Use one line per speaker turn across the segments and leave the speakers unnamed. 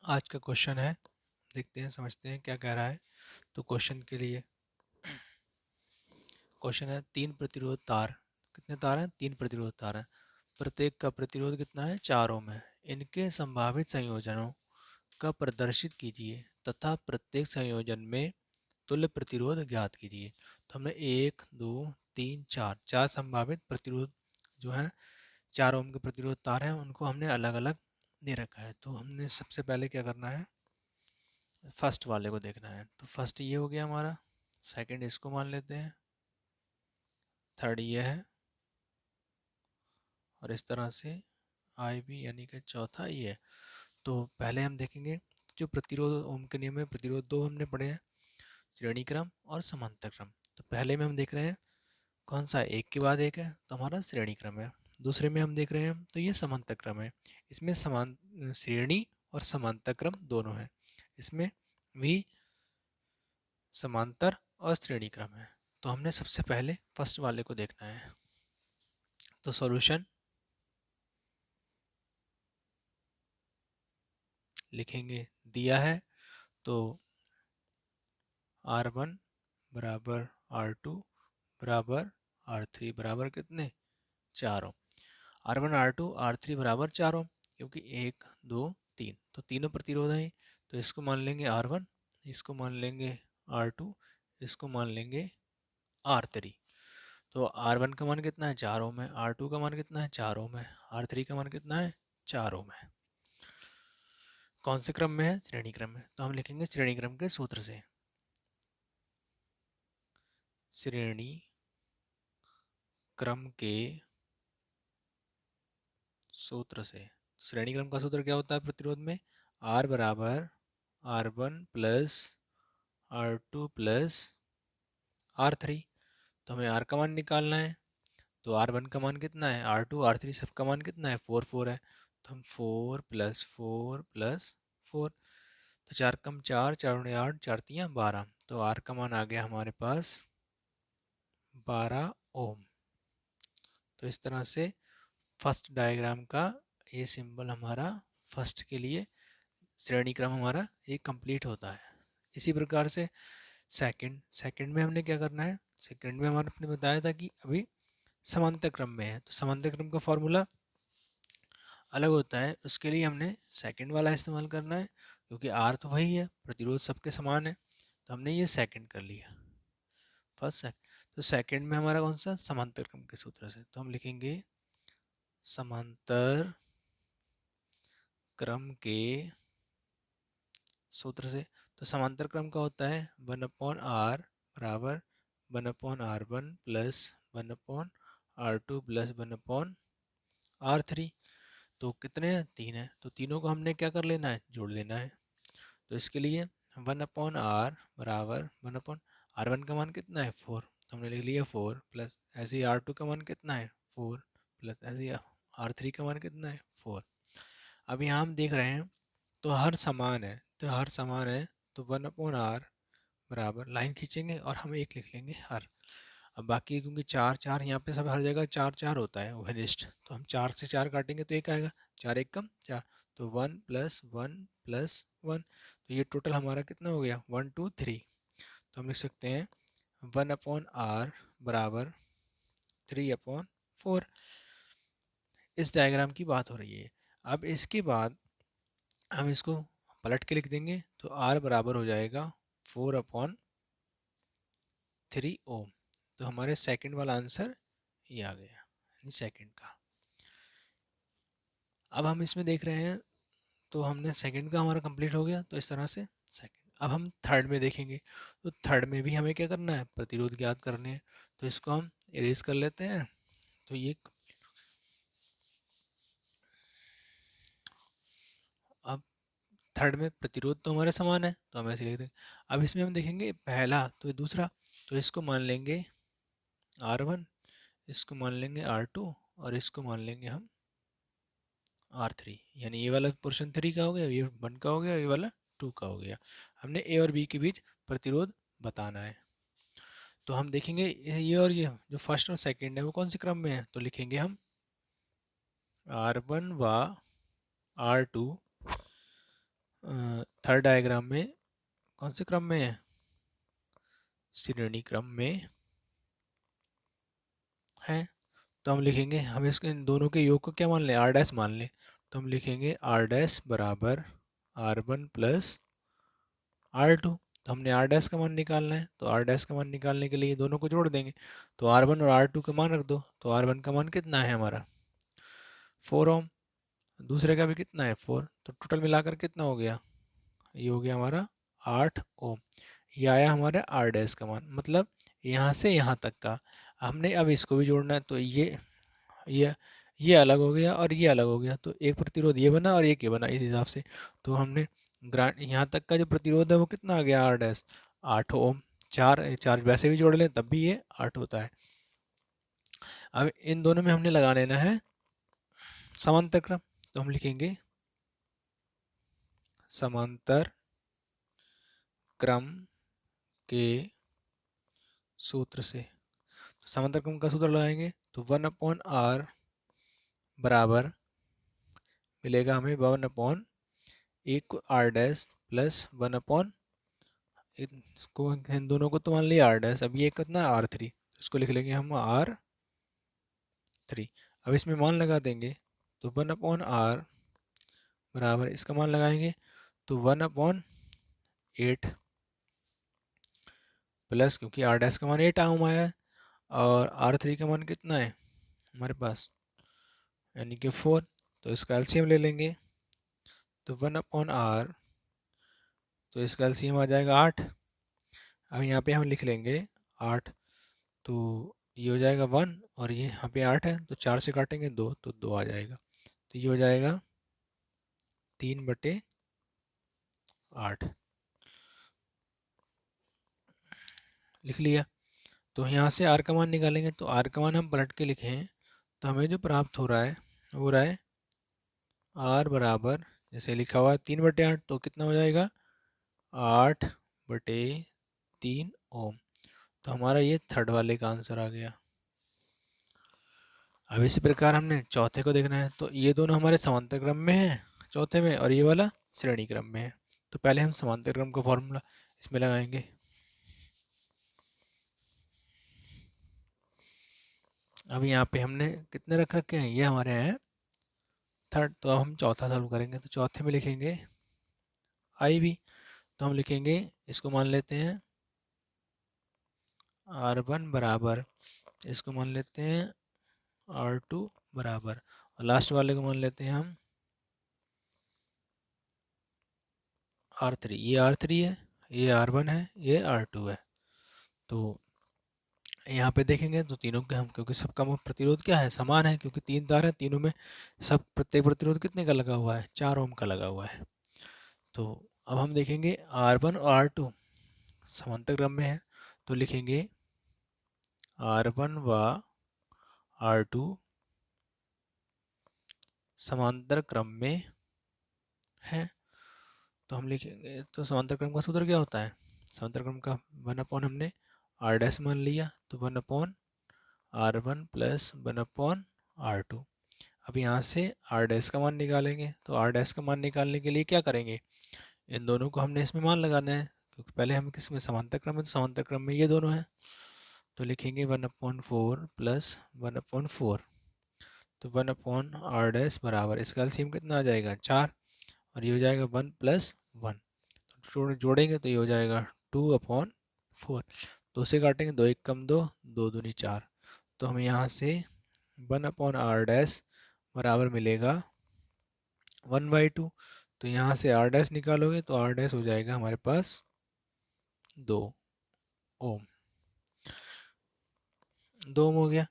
आज का क्वेश्चन है, देखते हैं समझते हैं क्या कह रहा है। तो क्वेश्चन के लिए क्वेश्चन है, तीन प्रतिरोध तार। कितने तार हैं? तीन प्रतिरोध तार हैं। प्रत्येक का प्रतिरोध कितना है? 4 ओम है। इनके संभावित संयोजनों का प्रदर्शित कीजिए तथा प्रत्येक संयोजन में तुल्य प्रतिरोध ज्ञात कीजिए। तो हमने 1 2 3 4 चार संभावित प्रतिरोध जो है 4 ओम के प्रतिरोध तार हैं, उनको हमने अलग अलग दे रखा है। तो हमने सबसे पहले क्या करना है, फर्स्ट वाले को देखना है। तो फर्स्ट ये हो गया हमारा, सेकंड इसको मान लेते हैं, थर्ड ये है, और इस तरह से आई भी यानी कि चौथा ये है। तो पहले हम देखेंगे जो प्रतिरोध ओम के नियम में प्रतिरोध दो हमने पढ़े हैं, श्रेणी क्रम और समांतर क्रम। तो पहले में हम देख रहे हैं कौन सा, एक के बाद एक है तो हमारा श्रेणी क्रम है। दूसरे में हम देख रहे हैं तो ये समांतर क्रम है। इसमें समान श्रेणी और समांतर क्रम दोनों है। इसमें भी समांतर और श्रेणी क्रम है। तो हमने सबसे पहले फर्स्ट वाले को देखना है। तो सॉल्यूशन लिखेंगे, दिया है तो R1 बराबर R2 बराबर R3 बराबर कितने, 4 ओम। R1 R2 R3 बराबर 4 ओम, क्योंकि 1 2 3 तो तीनों प्रतिरोध हैं। तो इसको मान लेंगे R1, इसको मान लेंगे R2, इसको मान लेंगे R3। तो R1 का मान कितना है, 4 ओम है। R2 का मान कितना है, 4 ओम है। R3 का मान कितना है, 4 ओम है। कौन से क्रम में है, श्रेणी क्रम में। तो हम लिखेंगे श्रेणी क्रम के सूत्र से, श्रेणी क्रम के सूत्र से। श्रेणी क्रम का सूत्र क्या होता है प्रतिरोध में, R बराबर R1 plus R2 plus R3। तो हमें R का मान निकालना है। तो R1 का मान कितना है, R2 R3 सबका मान कितना है, 4 4 है। तो हम 4 प्लस 4 प्लस 4, तो 4 कम 4, 4 गुणे 8, 4 तियाँ 12। तो R का मान आ गया हमारे पास 12 ओम। तो इस तरह से फर्स्ट डायग्राम का ये सिंबल हमारा फर्स्ट के लिए श्रेणी क्रम हमारा ये कंप्लीट होता है। इसी प्रकार से सेकंड में हमने क्या करना है, सेकंड में हमारे ने बताया था कि अभी समांतर क्रम में है। तो समांतर क्रम का फॉर्मूला अलग होता है, उसके लिए हमने सेकंड वाला इस्तेमाल करना है, क्योंकि आर तो वही है, प्रतिरोध सबके समान है। तो हमने ये सेकंड कर लिया, फर्स्ट सेकंड। तो सेकंड में हमारा कौन सा, समांतर क्रम के सूत्र से। तो हम लिखेंगे समांतर क्रम के सूत्र से। तो समांतर क्रम का होता है 1/r बराबर 1/r1 plus 1/r2 plus 1/r3। तो कितने हैं, 3 है। तो तीनों को हमने क्या कर लेना है, जोड़ लेना है। तो इसके लिए 1/r बराबर 1/, R1 का मान कितना है, 4। तो हमने लिख लिया 4 प्लस ऐसे ही R2 का मान कितना है, 4 प्लस ऐसे ही R3 का मान कितना है, 4। अब यहाँ हम देख रहे हैं तो हर समान है, तो हर समान है तो 1/r बराबर लाइन खींचेंगे और हम एक लिख लेंगे हर। अब बाकी क्योंकि 4 4 यहाँ पे सब हर जगह 4 4 होता है वेरिस्ट, तो हम 4 से 4 काटेंगे तो एक आएगा, 4 एक कम 4। तो 1 प्लस 1 प्लस 1, तो ये टोटल हमारा कितना हो गया, 1 2 3। तो हम लिख सकते हैं 1/r बराबर 3/4। इस डायग्राम की बात हो रही है। अब इसके बाद हम इसको पलट के लिख देंगे, तो R बराबर हो जाएगा 4/3 ओम। तो हमारे सेकंड वाला आंसर ये आ गया, यानी सेकंड का। अब हम इसमें देख रहे हैं तो हमने सेकंड का हमारा कंप्लीट हो गया, तो इस तरह से सेकंड। अब हम थर्ड में देखेंगे, तो थर्ड में भी हमें क्या करना है, प्रतिरोध ज्ञात करने हैं। तो इसको हम इरेज कर लेते हैं। तो ये अब थर्ड में प्रतिरोध तो हमारे समान है, तो हम ऐसे लिख देंगे। अब इसमें हम देखेंगे पहला तो दूसरा, तो इसको मान लेंगे R1, इसको मान लेंगे R2 और इसको मान लेंगे हम R3। यानी ये वाला पोर्शन 3 का हो गया, ये 1 का हो गया, ये वाला 2 का हो गया। हमने A और B के बीच प्रतिरोध बताना है। तो हम देखेंगे ये और ये जो फर्स्ट और सेकंड है वो कौन से क्रम में है। तो लिखेंगे हम R1 व R2 थर्ड डायग्राम में कौन से क्रम में है, श्रेणी क्रम में है। तो हम लिखेंगे, हम इसके इन दोनों के योग को क्या मान लें, आर डैश मान लें। तो हम लिखेंगे आर डैश बराबर R1 प्लस R2। तो हमने आर डैश का मान निकालना है, तो आर डैश का मान निकालने के लिए दोनों को जोड़ देंगे। तो R1 और R2 का मान रख दो। तो R1 का मान कितना है हमारा 4 ओम, दूसरे का भी कितना है 4। तो टोटल मिलाकर कितना हो गया, ये हो गया हमारा 8 ओम। ये आया हमारा आर डैश का मान, मतलब यहाँ से यहाँ तक का। हमने अब इसको भी जोड़ना है, तो ये ये अलग हो गया और ये अलग हो गया, तो एक प्रतिरोध ये बना और एक ये बना इस हिसाब से। तो हमने ग्रांड यहाँ तक का जो प्रतिरोध है वो कितना आ गया आर डैश 8 ओम। चार चार वैसे भी जोड़ लें तब भी ये 8 होता है। अब इन दोनों में हमने लगा लेना है समांतर क्रम। तो हम लिखेंगे समांतर क्रम के सूत्र से। तो समांतर क्रम का सूत्र लगाएंगे तो 1/r बराबर मिलेगा हमें 1/1 आर डैश प्लस 1 इसको, इन दोनों को तो मान लिया आर डैश, अब ये कितना R3, इसको लिख लेंगे हम R3। अब इसमें मान लगा देंगे तो 1/r बराबर इसका मान लगाएंगे तो 1/8 प्लस, क्योंकि आर डैश का मान 8 ओम आया है और R3 का मान कितना है हमारे पास, यानी कि 4। तो इसका एलसीएम ले लेंगे तो 1/r, तो इसका एलसीएम आ जाएगा 8। अब यहाँ पे हम लिख लेंगे 8, तो ये हो जाएगा 1 और ये यहाँ पे 8 है, तो 4 से काटेंगे 2 तो 2 आ जाएगा। तो ये हो जाएगा 3/8 लिख लिया। तो यहाँ से आर का मान निकालेंगे, तो आर का मान हम पलट के लिखें तो हमें जो प्राप्त हो रहा है वो रहा है आर बराबर, जैसे लिखा हुआ है 3/8, तो कितना हो जाएगा 8/3 ओम। तो हमारा ये थर्ड वाले का आंसर आ गया। अब इसी प्रकार हमने चौथे को देखना है, तो ये दोनों हमारे समांतर क्रम में है चौथे में, और ये वाला श्रेणी क्रम में है। तो पहले हम समांतर क्रम का फॉर्मूला इसमें लगाएंगे। अब यहाँ पे हमने कितने रख रखे हैं, ये हमारे हैं थर्ड। तो अब हम चौथा सॉल्व करेंगे, तो चौथे में लिखेंगे आई भी। तो हम लिखेंगे, इसको मान लेते हैं R1 बराबर, इसको मान लेते हैं R2 बराबर, और लास्ट वाले को मान लेते हैं हम R3। ये R3 है, ये R1 है, ये R2 है। तो यहाँ पे देखेंगे तो तीनों के हम, क्योंकि सबका प्रतिरोध क्या है समान है, क्योंकि 3 तार है, तीनों में सब प्रत्येक प्रतिरोध कितने का लगा हुआ है 4 ओम का लगा हुआ है। तो अब हम देखेंगे R1 और R2 समांतर क्रम में है, तो लिखेंगे R1 व R2 समांतर क्रम में है। तो हम लिखेंगे, तो समांतर क्रम का सूत्र क्या होता है, समांतर क्रम का 1/, हमने R डैश मान लिया तो 1/R1 प्लस 1/R2। अब यहाँ से R डैश का मान निकालेंगे, तो R डैश का मान निकालने के लिए क्या करेंगे, इन दोनों को हमने इसमें मान लगाना है, क्योंकि पहले हम किस में समांतर क्रम में, तो समांतर क्रम में ये दोनों हैं। तो लिखेंगे 1/4 प्लस 1/4, तो 1/R डैश बराबर, इसका एलसीएम कितना आ जाएगा 4, और ये हो जाएगा 1 + 1। जोड़ेंगे तो ये हो जाएगा 2/4। 2 से काटेंगे, 2 1 कम 2, 2 दूनी 4। तो हमें यहाँ से 1/R डैश बराबर मिलेगा 1/2। तो यहाँ से R डैश निकालोगे तो R डैश हो जाएगा हमारे पास 2 ओम। 2 ओम हो गया,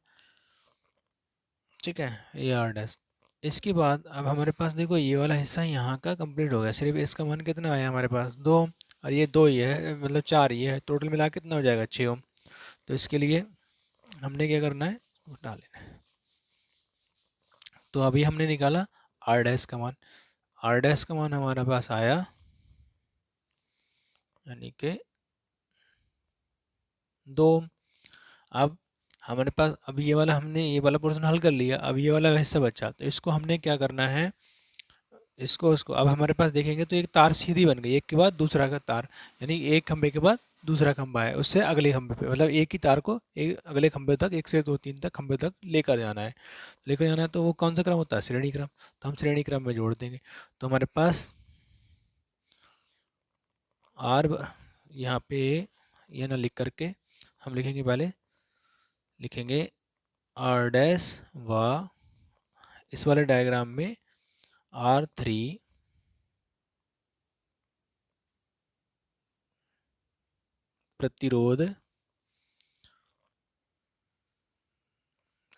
ठीक है, ये R डैश। इसके बाद अब हमारे पास देखो ये वाला हिस्सा यहाँ का कंप्लीट हो गया, सिर्फ इसका मान कितना आया हमारे पास 2 ओम, और ये 2 ही है, मतलब 4 ही है, टोटल मिला कितना हो जाएगा 6 ओम। तो इसके लिए हमने क्या करना है, उठा लेना है। तो अभी हमने निकाला R डैश का मान, R डैश का मान हमारे पास आया यानी कि 2 ओम। अब हमारे पास, अब ये वाला पोर्शन हल कर लिया, अब ये वाला हिस्सा बचा, तो इसको हमने क्या करना है, इसको उसको। अब हमारे पास देखेंगे तो एक तार सीधी बन गई, एक के बाद दूसरा का तार, यानी एक खंबे के बाद दूसरा खंबा है, उससे अगले खंबे पे, मतलब एक ही तार को एक अगले खंबे तक, एक से दो तीन तक खंबे तक लेकर जाना है। लेकर जाना है तो वो कौन सा क्रम होता है? श्रेणी क्रम। तो हम श्रेणी क्रम में जोड़ देंगे। तो हमारे पास आर, यहाँ पे ये ना लिख करके हम लिखेंगे, पहले लिखेंगे आर डैश व इस वाले डायग्राम में R3 प्रतिरोध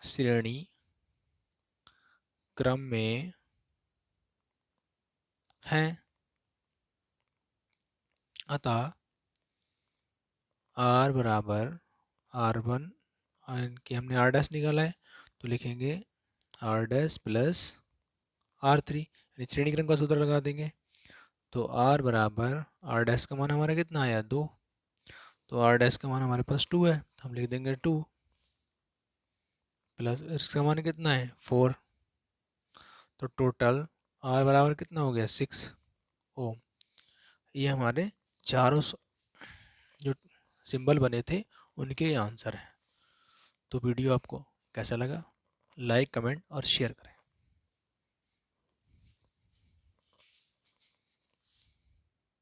श्रेणी क्रम में है, अतः R बराबर R1, कि हमने R डैश निकाला है तो लिखेंगे R डैश प्लस R3, यानी श्रेणी क्रम का सूत्र लगा देंगे। तो R बराबर R डैश का मान हमारा कितना आया? 2। तो R डैश का मान हमारे पास 2 है, तो हम लिख देंगे 2 प्लस इसका मान कितना है? 4। तो टोटल R बराबर कितना हो गया? 6 ओम। ये हमारे चारों जो सिंबल बने थे उनके आंसर हैं। तो वीडियो आपको कैसा लगा? लाइक, कमेंट और शेयर करें।